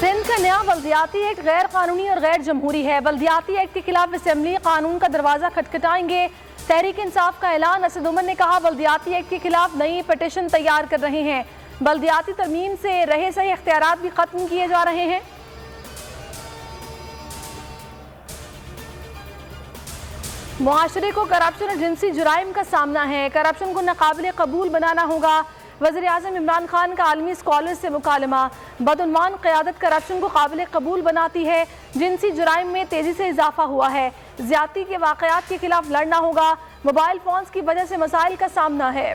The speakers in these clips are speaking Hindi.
सिंध का नया बल्दियाती एक्ट गैर कानूनी और गैर जमहूरी है। बल्दियाती एक्ट के खिलाफ असेंबली कानून का दरवाजा खटखटाएंगे। तहरीक इंसाफ का ऐलान। असद उमर ने कहा बल्दियाती एक्ट के खिलाफ नई पिटीशन तैयार कर रहे हैं। बल्दियाती तरमीम से रहे सही इख्तियारात भी खत्म किए जा रहे हैं। मुआशरे को करप्शन और जिनसी जुराइम का सामना है। करप्शन को नाकाबिले कबूल बनाना होगा। वज़ीर आज़म इमरान खान का आलमी स्कॉलर से मुकालमा। बदउनवान क़यादत करप्शन को काबिल कबूल बनाती है। जिनसी जुराइम में तेज़ी से इजाफा हुआ है। ज़्यादती के वाक़यात के खिलाफ लड़ना होगा। मोबाइल फ़ोन्स की वजह से मसाइल का सामना है।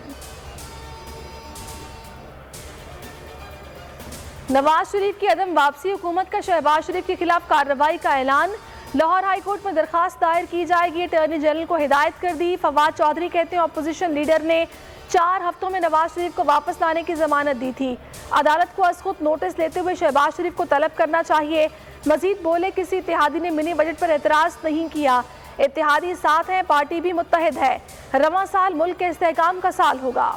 नवाज शरीफ की अदम वापसी। हुकूमत का शहबाज शरीफ के खिलाफ कार्रवाई का ऐलान। लाहौर हाई कोर्ट में दरखास्त दायर की जाएगी। अटॉर्नी जनरल को हिदायत कर दी। फवाद चौधरी कहते हैं अपोजिशन लीडर ने 4 हफ्तों में नवाज शरीफ को वापस लाने की जमानत दी थी। अदालत को अज खुद नोटिस लेते हुए शहबाज शरीफ को तलब करना चाहिए। मजीद बोले किसी इत्तेहादी ने मिनी बजट पर एतराज नहीं किया। इत्तेहादी साथ हैं, पार्टी भी मुत्तहिद है। रवां साल मुल्क के इस्तेहकाम का साल होगा।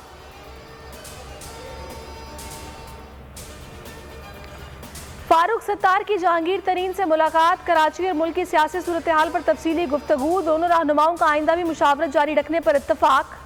फारूक सत्तार की जहांगीर तरीन से मुलाकात। कराची और मुल्क की सियासी सूरत हाल पर तफसीली गुफ्तगू। दोनों रहनुमाओं का आइंदा भी मुशावरत जारी रखने पर इत्तफाक।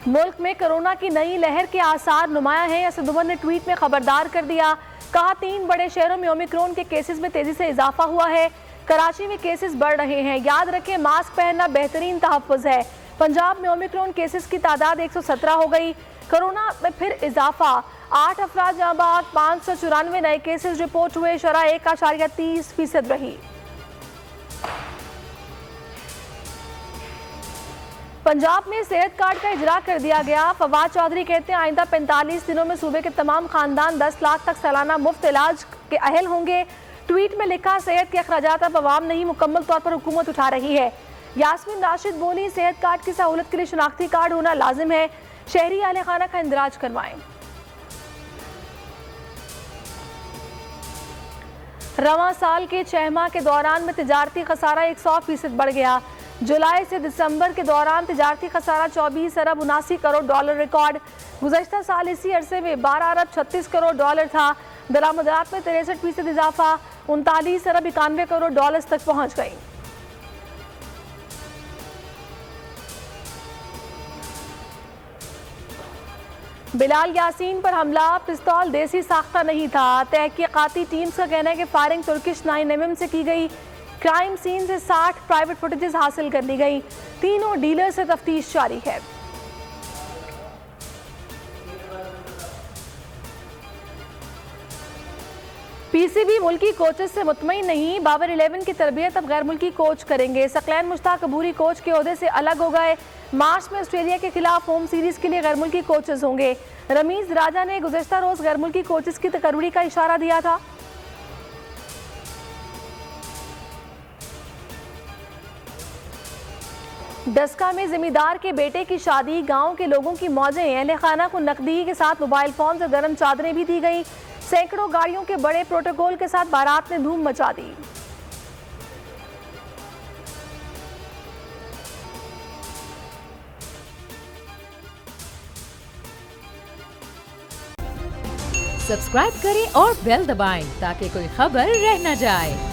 मुल्क में कोरोना की नई लहर के आसार नुमाया हैं। असद उमर ने ट्वीट में खबरदार कर दिया। कहा 3 बड़े शहरों में ओमिक्रॉन के केसेस में तेजी से इजाफा हुआ है। कराची में केसेस बढ़ रहे हैं। याद रखें मास्क पहनना बेहतरीन तहफ़्फ़ुज़ है। पंजाब में ओमिक्रॉन केसेस की तादाद 117 हो गई। कोरोना में फिर इजाफा। 8 अफराद जाँ बाग। 594 नए केसेस रिपोर्ट हुए। शरह 1.30% रही। पंजाब में सेहत कार्ड का इजरा कर दिया गया। फवाद चौधरी कहते हैं आइंदा 45 दिनों में सूबे के तमाम खानदान 10 लाख तक सालाना मुफ्त इलाज के अहल होंगे। ट्वीट में लिखा सेहत के अखराजात अब आवाम नहीं मुकम्मल तौर पर हुकूमत उठा रही है। यास्मीन राशिद बोली सेहत कार्ड की सहूलत के लिए शनाख्ती कार्ड होना लाजिम है। शहरी अहले खाना का इंदराज करवाएं। रवां साल के 6 माह के दौरान में तिजारती खसारा 100% बढ़ गया। जुलाई से दिसंबर के दौरान तिजारती खसारा 24 अरब 79 करोड़ डॉलर रिकॉर्ड। गुज़श्ता साल इसी अरसे में 12 अरब 36 करोड़ डॉलर था। दरामदात में 63% इजाफा 39 अरब 91 करोड़ डॉलर तक पहुंच गई। बिलाल यासीन पर हमला। पिस्तौल देसी साख्ता नहीं था। तहकीकाती टीम्स का कहना है कि फायरिंग तुर्किश 9mm से की गई। क्राइम सीन से 60 प्राइवेट फुटेजेस हासिल कर ली गई। तीनों डीलर से तफ्तीश जारी है। पीसीबी मुल्की कोचेस से मुतमईन नहीं। बाबर 11 की तरबियत अब गैर मुल्की कोच करेंगे। सकलैन मुश्ताक अबूरी कोच के ओहदे से अलग हो गए। मार्च में ऑस्ट्रेलिया के खिलाफ होम सीरीज के लिए गैर मुल्की कोचेस होंगे। रमीज राजा ने गुज़श्ता रोज गैर मुल्की कोचेस की तकर्री का इशारा दिया था। डस्का में जिमीदार के बेटे की शादी। गांव के लोगों की मौजें। अहले खाना को नकदी के साथ मोबाइल फोन और गर्म चादरें भी दी गई। सैकड़ों गाड़ियों के बड़े प्रोटोकॉल के साथ बारात ने धूम मचा दी। सब्सक्राइब करें और बेल दबाएं ताकि कोई खबर रह न जाए।